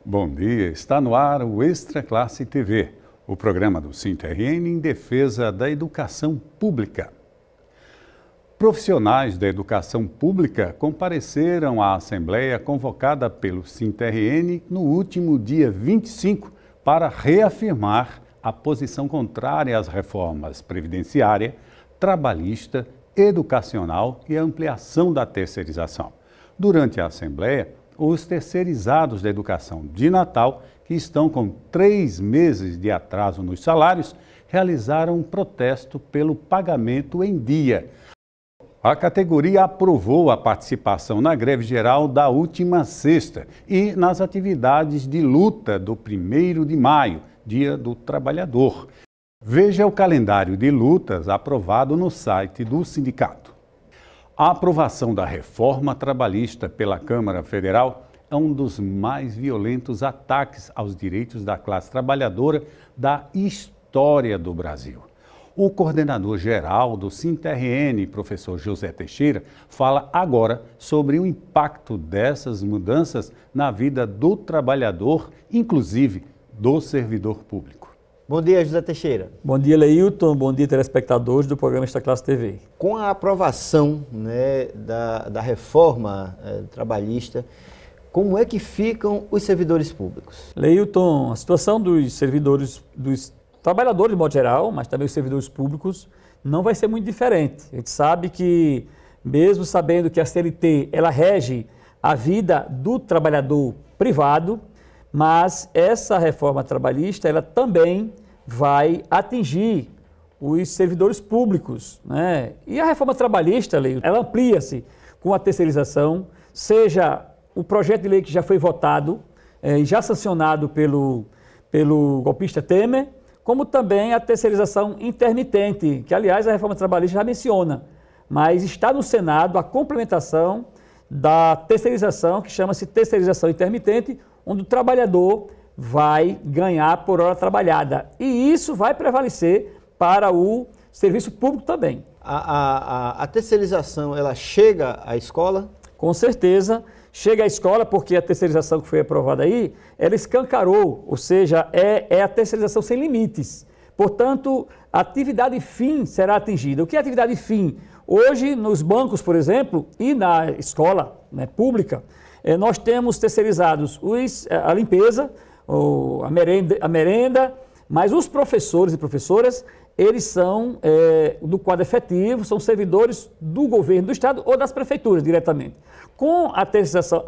Bom dia, está no ar o Extra Classe TV, o programa do SINT-RN em defesa da educação pública. Profissionais da educação pública compareceram à Assembleia convocada pelo SINT-RN no último dia 25 para reafirmar a posição contrária às reformas previdenciária, trabalhista, educacional e a ampliação da terceirização. Durante a Assembleia, os terceirizados da educação de Natal, que estão com 3 meses de atraso nos salários, realizaram um protesto pelo pagamento em dia. A categoria aprovou a participação na greve geral da última sexta e nas atividades de luta do 1º de maio, Dia do Trabalhador. Veja o calendário de lutas aprovado no site do sindicato. A aprovação da reforma trabalhista pela Câmara Federal é um dos mais violentos ataques aos direitos da classe trabalhadora da história do Brasil. O coordenador-geral do SINT-RN, professor José Teixeira, fala agora sobre o impacto dessas mudanças na vida do trabalhador, inclusive do servidor público. Bom dia, José Teixeira. Bom dia, Leilton. Bom dia, telespectadores do programa Extra Classe TV. Com a aprovação da reforma trabalhista, como é que ficam os servidores públicos? Leilton, a situação dos servidores, dos trabalhadores de modo geral, mas também os servidores públicos, não vai ser muito diferente. A gente sabe que, mesmo sabendo que a CLT ela rege a vida do trabalhador privado, mas essa reforma trabalhista ela também vai atingir os servidores públicos, né? E a reforma trabalhista, ela amplia-se com a terceirização, seja o projeto de lei que já foi votado e já sancionado pelo golpista Temer, como também a terceirização intermitente, que aliás a reforma trabalhista já menciona, mas está no Senado a complementação da terceirização, que chama-se terceirização intermitente, onde o trabalhador vai ganhar por hora trabalhada. E isso vai prevalecer para o serviço público também. A terceirização, ela chega à escola? Com certeza, chega à escola, porque a terceirização que foi aprovada aí, ela escancarou, ou seja, é a terceirização sem limites. Portanto, a atividade fim será atingida. O que é atividade fim? Hoje, nos bancos, por exemplo, e na escola pública, nós temos terceirizados a limpeza, a merenda, mas os professores e professoras, eles são do quadro efetivo, são servidores do governo do estado ou das prefeituras diretamente. Com a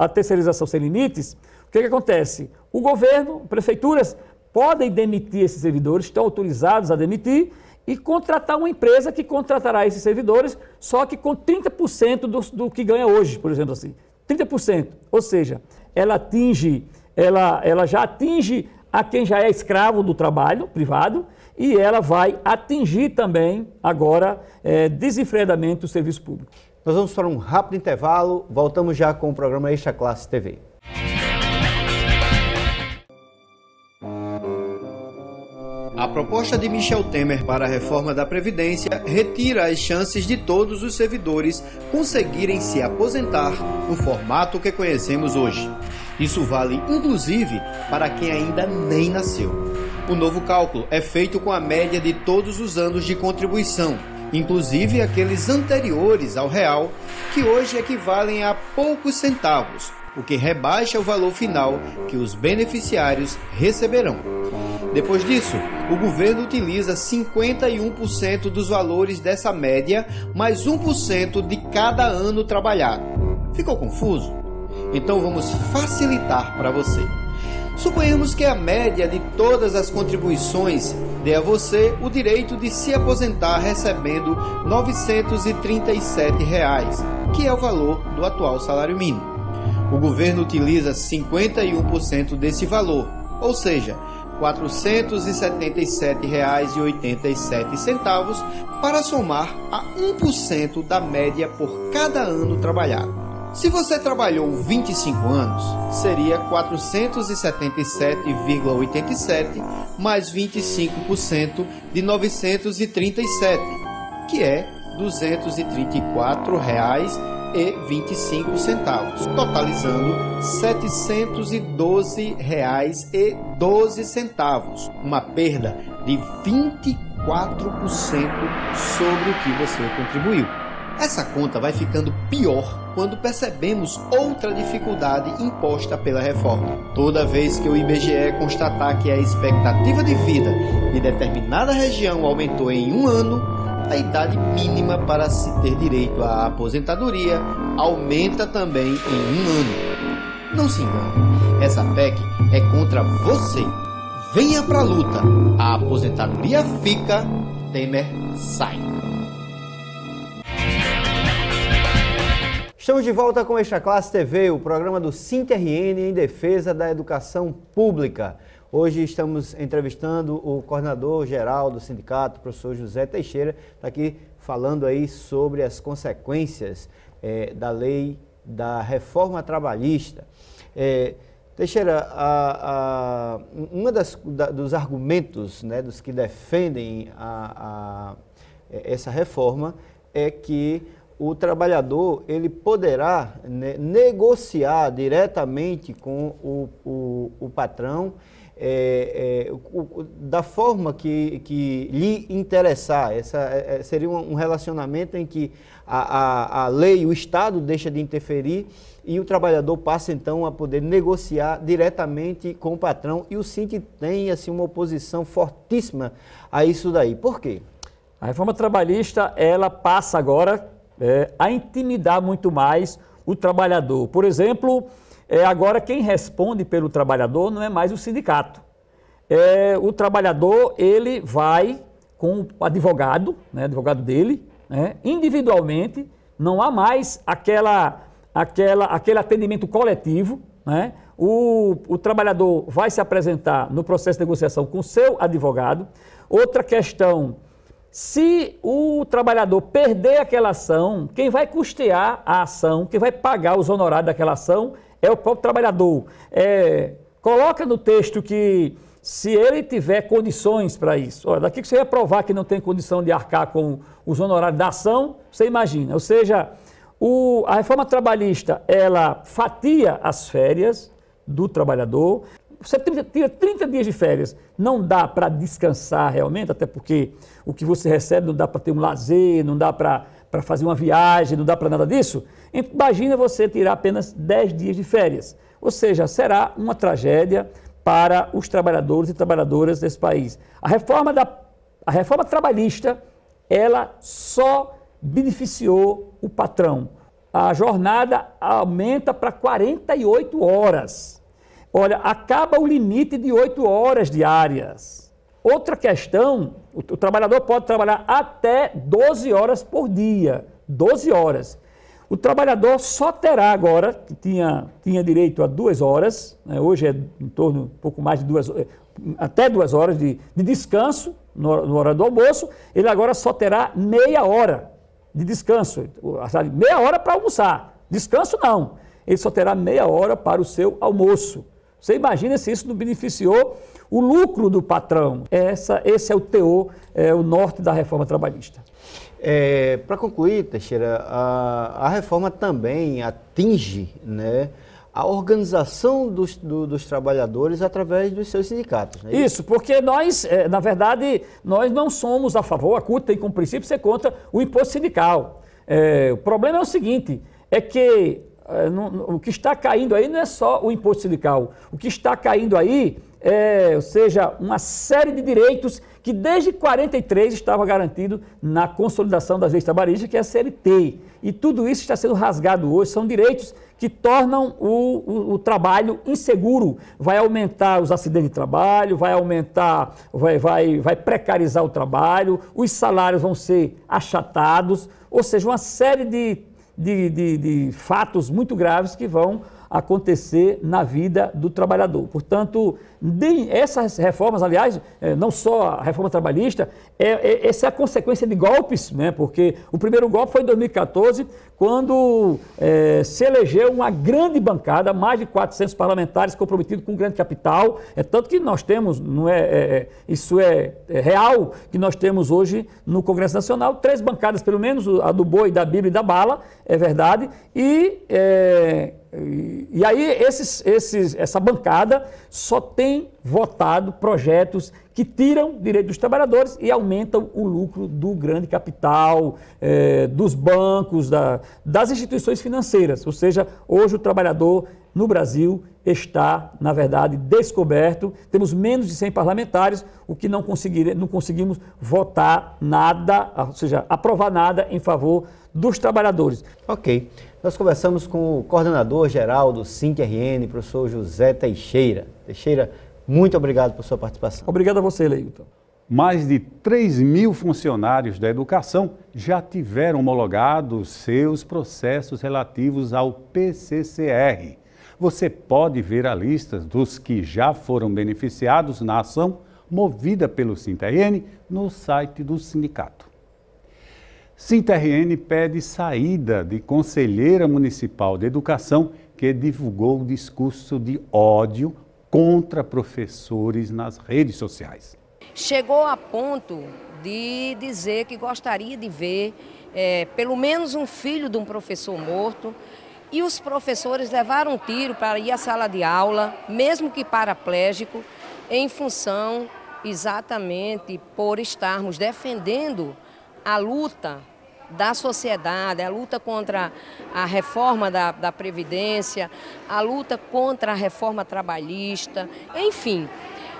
terceirização sem limites, o que acontece? O governo, prefeituras, podem demitir esses servidores, estão autorizados a demitir e contratar uma empresa que contratará esses servidores, só que com 30% do que ganha hoje, por exemplo assim. 30%, ou seja, ela já atinge a quem já é escravo do trabalho privado e ela vai atingir também agora desenfreadamente o serviço público. Nós vamos para um rápido intervalo, voltamos já com o programa Extra Classe TV. A proposta de Michel Temer para a reforma da Previdência retira as chances de todos os servidores conseguirem se aposentar no formato que conhecemos hoje. Isso vale, inclusive, para quem ainda nem nasceu. O novo cálculo é feito com a média de todos os anos de contribuição, inclusive aqueles anteriores ao real, que hoje equivalem a poucos centavos, o que rebaixa o valor final que os beneficiários receberão. Depois disso, o governo utiliza 51% dos valores dessa média, mais 1% de cada ano trabalhado. Ficou confuso? Então vamos facilitar para você. Suponhamos que a média de todas as contribuições dê a você o direito de se aposentar recebendo R$ 937, que é o valor do atual salário mínimo. O governo utiliza 51% desse valor, ou seja, R$ 477,87 para somar a 1% da média por cada ano trabalhado. Se você trabalhou 25 anos, seria 477,87 mais 25% de 937, que é R$ 234,00 R$ totalizando R$ 712,12, uma perda de 24% sobre o que você contribuiu. Essa conta vai ficando pior quando percebemos outra dificuldade imposta pela reforma. Toda vez que o IBGE constatar que a expectativa de vida de determinada região aumentou em um ano, a idade mínima para se ter direito à aposentadoria aumenta também em um ano. Não se engane, essa PEC é contra você. Venha pra luta. A aposentadoria fica, Temer sai. Estamos de volta com Extra Classe TV, o programa do SINTRN em defesa da educação pública. Hoje estamos entrevistando o coordenador-geral do sindicato, o professor José Teixeira, está aqui falando aí sobre as consequências da lei da reforma trabalhista. Teixeira, dos argumentos, né, dos que defendem essa reforma é que o trabalhador ele poderá, né, negociar diretamente com o patrão da forma que lhe interessar. Seria um relacionamento em que a lei, o Estado deixa de interferir e o trabalhador passa então a poder negociar diretamente com o patrão, e o Sint tem assim, uma oposição fortíssima a isso daí. Por quê? A reforma trabalhista ela passa agora a intimidar muito mais o trabalhador. Por exemplo, agora quem responde pelo trabalhador não é mais o sindicato. O trabalhador ele vai com o advogado, né, advogado dele, né, individualmente, não há mais aquele atendimento coletivo, né? O trabalhador vai se apresentar no processo de negociação com o seu advogado. Outra questão: se o trabalhador perder aquela ação, quem vai custear a ação, quem vai pagar os honorários daquela ação é o próprio trabalhador. Coloca no texto que se ele tiver condições para isso, olha, daqui que você vai provar que não tem condição de arcar com os honorários da ação, você imagina. Ou seja, a reforma trabalhista, ela fatia as férias do trabalhador. Você tira 30 dias de férias, não dá para descansar realmente, até porque o que você recebe não dá para ter um lazer, não dá para fazer uma viagem, não dá para nada disso. Imagina você tirar apenas 10 dias de férias. Ou seja, será uma tragédia para os trabalhadores e trabalhadoras desse país. A reforma trabalhista, ela só beneficiou o patrão. A jornada aumenta para 48 horas. Olha, acaba o limite de 8 horas diárias. Outra questão, o trabalhador pode trabalhar até 12 horas por dia. 12 horas. O trabalhador só terá agora, que tinha direito a 2 horas, né, hoje é em torno um pouco mais de 2 horas, até 2 horas de descanso no horário do almoço, ele agora só terá meia hora de descanso. Meia hora para almoçar, descanso não. Ele só terá meia hora para o seu almoço. Você imagina se isso não beneficiou o lucro do patrão. Esse é o teor, o norte da reforma trabalhista. Para concluir, Teixeira, a reforma também atinge, né, a organização dos trabalhadores através dos seus sindicatos. Né? Isso, porque nós, na verdade, nós não somos a favor, a CUT tem como princípio ser contra o imposto sindical. O problema é o seguinte, é que o que está caindo aí não é só o imposto sindical, o que está caindo aí ou seja, uma série de direitos que desde 43 estava garantido na consolidação das leis trabalhistas, que é a CLT. E tudo isso está sendo rasgado hoje, são direitos que tornam o trabalho inseguro. Vai aumentar os acidentes de trabalho, vai aumentar, vai precarizar o trabalho, os salários vão ser achatados, ou seja, uma série de fatos muito graves que vão acontecer na vida do trabalhador. Portanto, essas reformas, aliás, não só a reforma trabalhista, essa é a consequência de golpes, né? Porque o primeiro golpe foi em 2014, quando se elegeu uma grande bancada, mais de 400 parlamentares comprometidos com o grande capital. Tanto que nós temos, isso é real, que nós temos hoje no Congresso Nacional 3 bancadas, pelo menos, a do boi, da Bíblia e da bala, é verdade, e aí essa bancada só tem votado projetos que tiram direito dos trabalhadores e aumentam o lucro do grande capital, dos bancos, das instituições financeiras. Ou seja, hoje o trabalhador no Brasil está, na verdade, descoberto. Temos menos de 100 parlamentares, o que não conseguimos votar nada, ou seja, aprovar nada em favor dos trabalhadores. Ok. Nós conversamos com o coordenador geral do SINT-RN, professor José Teixeira. Teixeira, muito obrigado por sua participação. Obrigado a você, Leilton. Mais de 3.000 funcionários da educação já tiveram homologados seus processos relativos ao PCCR. Você pode ver a lista dos que já foram beneficiados na ação movida pelo SINT-RN no site do sindicato. SINT-RN pede saída de conselheira municipal de educação que divulgou discurso de ódio contra professores nas redes sociais. Chegou a ponto de dizer que gostaria de ver pelo menos um filho de um professor morto, e os professores levaram um tiro para ir à sala de aula, mesmo que paraplégico, em função exatamente por estarmos defendendo a luta da sociedade, a luta contra a reforma da Previdência, a luta contra a reforma trabalhista, enfim.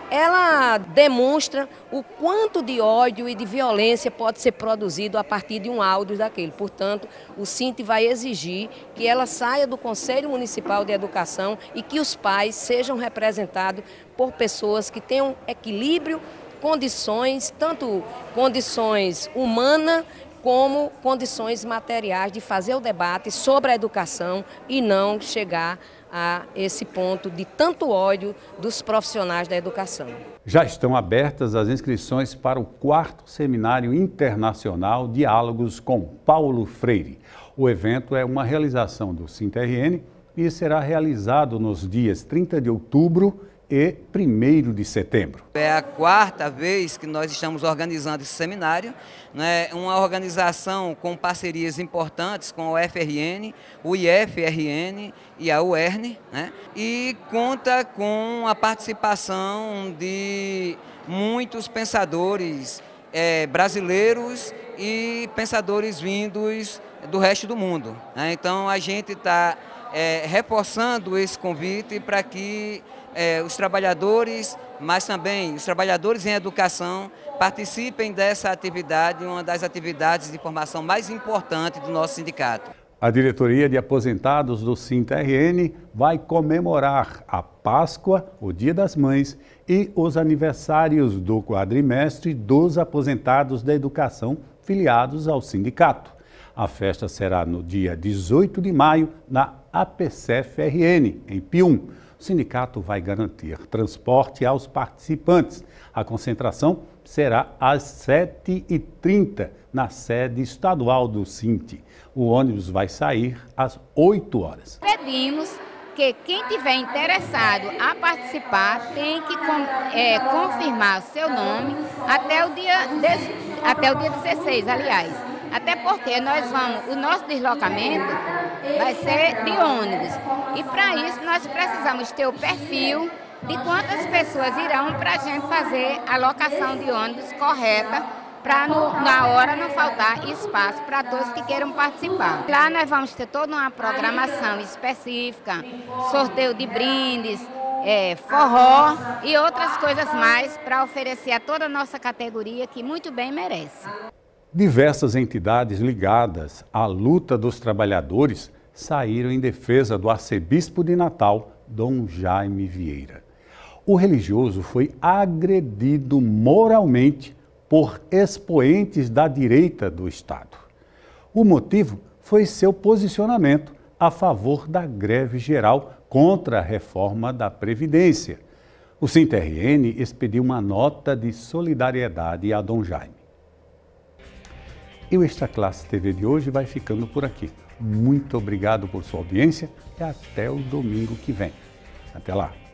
Ela demonstra o quanto de ódio e de violência pode ser produzido a partir de um áudio daquele. Portanto, o SINT vai exigir que ela saia do Conselho Municipal de Educação e que os pais sejam representados por pessoas que tenham equilíbrio, condições, tanto condições humanas como condições materiais de fazer o debate sobre a educação e não chegar a esse ponto de tanto ódio dos profissionais da educação. Já estão abertas as inscrições para o 4º Seminário Internacional Diálogos com Paulo Freire. O evento é uma realização do SINT-RN e será realizado nos dias 30 de outubro e 1º de setembro. É a 4ª vez que nós estamos organizando esse seminário, né? Uma organização com parcerias importantes com o FRN, o IFRN e a UERN, né? E conta com a participação de muitos pensadores brasileiros e pensadores vindos do resto do mundo, né? Então a gente está reforçando esse convite para que os trabalhadores, mas também os trabalhadores em educação, participem dessa atividade, uma das atividades de formação mais importantes do nosso sindicato. A diretoria de aposentados do SINT-RN vai comemorar a Páscoa, o Dia das Mães e os aniversários do quadrimestre dos aposentados da educação filiados ao sindicato. A festa será no dia 18 de maio na APCF-RN, em Pium. O sindicato vai garantir transporte aos participantes. A concentração será às 7h30 na sede estadual do SINT. O ônibus vai sair às 8 horas. Pedimos que quem tiver interessado a participar tem que confirmar seu nome até o dia 16, aliás. Até porque o nosso deslocamento vai ser de ônibus. E para isso nós precisamos ter o perfil de quantas pessoas irão para a gente fazer a locação de ônibus correta, para na hora não faltar espaço para todos que queiram participar. Lá nós vamos ter toda uma programação específica, sorteio de brindes, forró e outras coisas mais para oferecer a toda a nossa categoria que muito bem merece. Diversas entidades ligadas à luta dos trabalhadores saíram em defesa do arcebispo de Natal, Dom Jaime Vieira. O religioso foi agredido moralmente por expoentes da direita do Estado. O motivo foi seu posicionamento a favor da greve geral contra a reforma da Previdência. O SINTRN expediu uma nota de solidariedade a Dom Jaime. E o Extra Classe TV de hoje vai ficando por aqui. Muito obrigado por sua audiência e até o domingo que vem. Até lá!